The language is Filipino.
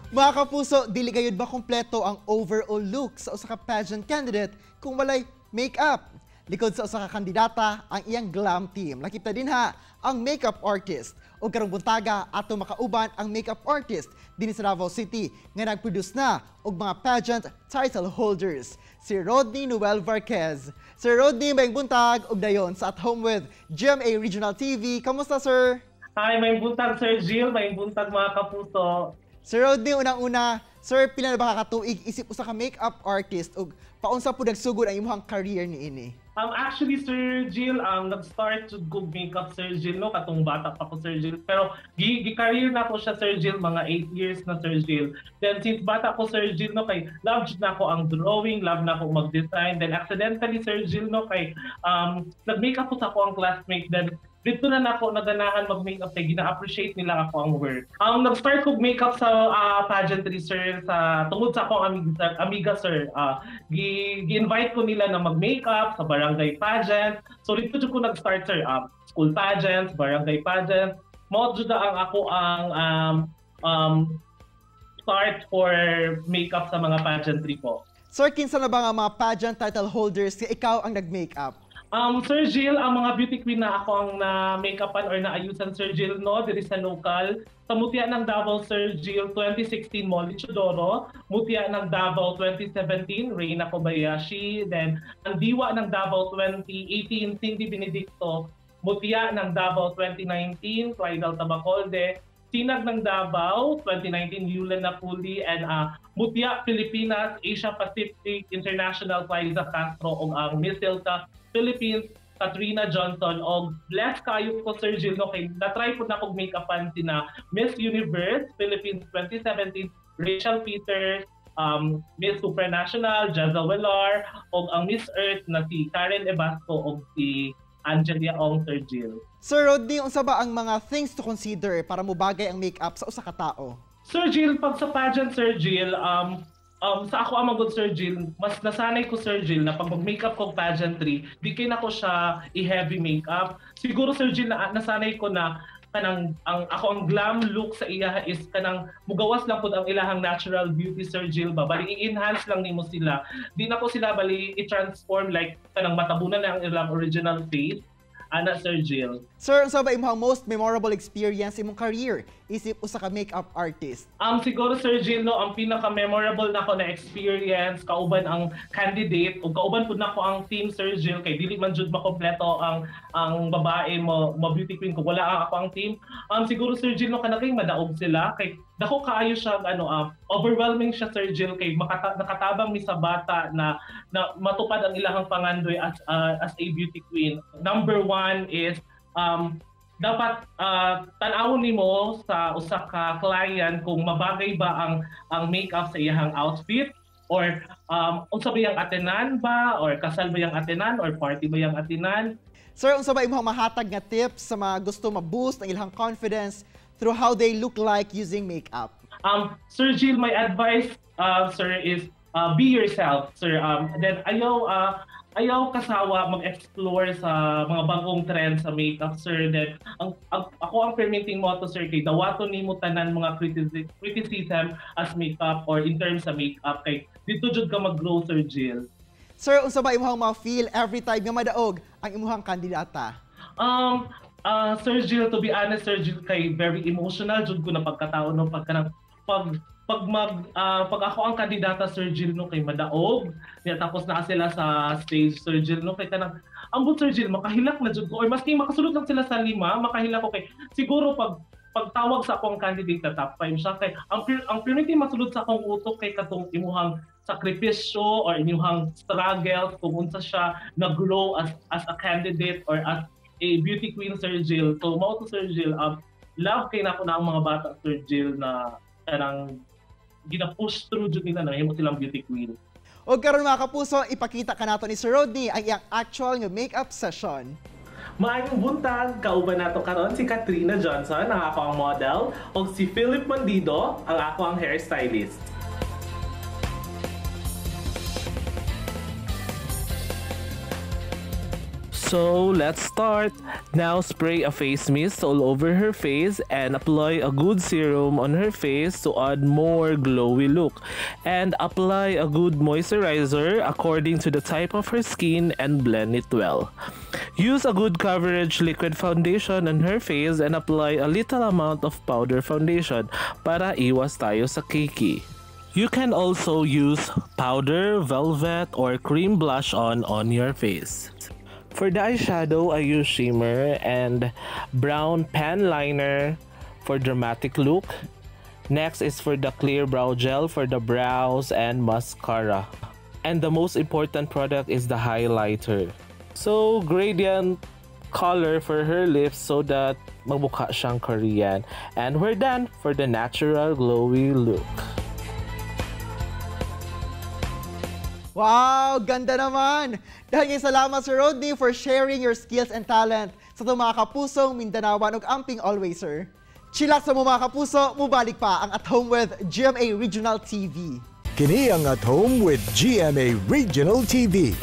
Mga kapuso, dili gayud ba kompleto ang overall look sa usa ka pageant candidate kung walay makeup? Likod sa usa ka kandidata ang iyang glam team. Lakip ta din ha ang makeup artist. O karong buntaga ato makauban ang makeup artist dinhi sa Davao City nga nag-produce na og mga pageant title holders. Si Rodney Noel Varquez. Sir Rodney, maayong buntag og dayon sa At Home with GMA Regional TV. Kamusta, sir? Hi, maayong buntag, Sir Jill. Maayong buntag, mga kapuso. Sir Rodney, unang-una, sir, pila na ba kakatuig isip usa ka makeup artist ug paunsa po nagsugod ang imong career niini? Actually, Sir Jill, nag-start to good makeup, Sir Jill, no? Katong bata pa ko, Sir Jill. Pero gi-career na ko siya, Sir Jill, mga 8 years na, Sir Jill. Then since bata ko, Sir Jill, no, kay love na ko ang drawing, love na ko mag-design. Then accidentally, Sir Jill, no, kay nag-makeup ko sa ko ang classmate. Then dito na nako naganahan mag-makeup kay gina-appreciate nila ako ang work. Nag-start ko makeup sa pageantry, sir, sa tungod sa akong amiga, sir. Gi-invite ko nila na mag-makeup sa barangay pageant. So dito ko nag-start, sir, school pageants, barangay pageant. Mao jud ang ako ang start for makeup sa mga pageantry po. Sir, kinsa na ba nga mga pageant title holders nga ikaw ang nag-makeup? Sir Jill, ang mga beauty queen na ako ang na-makeupan or na-ayusan, Sir Jill, no? Diri sa local. Sa Mutia ng Davao, Sir Jill, 2016, Molly Chodoro. Mutia ng Davao, 2017, Reyna Kobayashi. Then, ang Diwa ng Davao, 2018, Cindy Benedicto. Mutia ng Davao, 2019, Clydal Tabacolde. Sinag ng Davao, 2019, Yulen Napuli. And Mutia, Pilipinas, Asia Pacific, International, Liza Castro. O ang Miss Silta, Philippines, Katrina Johnson. O bless kayo ko, Sir Jill, no? Kay na-try po na kong make-upan sina Miss Universe, Philippines 2017, Rachel Peters, Miss Supranational, Jazza Wellar, o ang Miss Earth na si Karen Ebasco o si Angelia Ong, Sir Jill. Sir Rodney, unsa ba ang mga things to consider para mubagay ang makeup sa usa ka tao? Sir Jill, pag sa pageant, Sir Jill, sa ako ang good, Sir Jill, mas nasanay ko, Sir Jill, na pag mag-makeup ko pageantry, di kayo na ko siya i-heavy makeup. Siguro, Sir Jill, nasanay ko na ako ang glam look sa iya is kanang mugawas lang po ang ilahang natural beauty, Sir Jill ba. Bali, i-enhance lang nimo sila. Di na ko sila bali i-transform like kanang matabunan na ang ilang original face. Ana, Sir Jill. Sir, unsa ba imong most memorable experience imong career isip usa ka makeup artist? Siguro, Sir Jill, no, ang pinaka-memorable na ko na experience kauban ang candidate o kauban pud nako ang team, Sir Jill, kay dili man jud makompleto ang babae mo beauty queen ko wala ako ang team. Siguro, Sir Jill, no, kanang madaog sila kay dako kaayo siya overwhelming siya, Sir Jill, kay nakatabang mi sa bata na matupad ang ilahang pangandoy as a beauty queen. Number one is dapat tan-awon nimo sa usa ka client kung mabagay ba ang makeup sa iyang outfit or unsa ba yang atenan ba or kasal ba yang atenan or party ba yang atenan. Sir, unsa ba imong mahatag nga tips sa mga gusto ma-boost ang ilang confidence through how they look like using makeup? Sir Jill, my advice, sir, is be yourself, sir. Then ayaw kasawa mag-explore sa mga bagong trend sa makeup, sir. Then ako ang permitting motto, sir, kay dawaton nimo tanan mga criticism as makeup or in terms sa makeup kay dito jud ka mag-grow, Sir Jill. Sir, unsa ba imong ma-feel every time nga madaog ang imong kandidata? Sir Jill, to be honest, Sir Jill, kay very emotional jud ko na pagkatao no pag ako ang kandidata, Sir Jill, no, kay madaog niya tapos na sila sa stage, Sir Jill, no, kay kanang ambot, Sir Jill, makahilak na jud ko or maski makasulod lang sila sa 5, makahilak ko kay siguro pagtawag sa akong candidate na top 5 siya kay ang priority masulod sa akong utok kay katong imuhang sakripisyo or imuhang struggle kung unsa siya nag-grow as a candidate or as a beauty queen, Sir Jill. So mao to, Sir Jill, love kay nako na ang mga bata, Sir Jill, na kanang gina-push through jud nila na himo silang beauty queen. O karon mga kapuso, ipakita ka nato ni Sir Rodney ang iyang actual nga makeup session. Maayong buntag, kauban nato karon si Katrina Johnson, ang ako ang model, o si Philip Mandido, ang ako ang hairstylist. So let's start. Now spray a face mist all over her face and apply a good serum on her face to add more glowy look. And apply a good moisturizer according to the type of her skin and blend it well. Use a good coverage liquid foundation on her face and apply a little amount of powder foundation para iwas tayo sa cakey. You can also use powder, velvet, or cream blush on your face. For the eyeshadow, I use shimmer and brown pan liner for dramatic look. Next is for the clear brow gel for the brows and mascara. And the most important product is the highlighter. So, gradient color for her lips so that magmukha siyang Korean. And we're done for the natural glowy look. Wow, ganda naman! Dahil salamat Sir Rodney for sharing your skills and talent sa itong mga kapusong Mindanawan ug amping always, sir. Chillax sa mga kapuso, mubalik pa ang At Home with GMA Regional TV. Kini ang At Home with GMA Regional TV.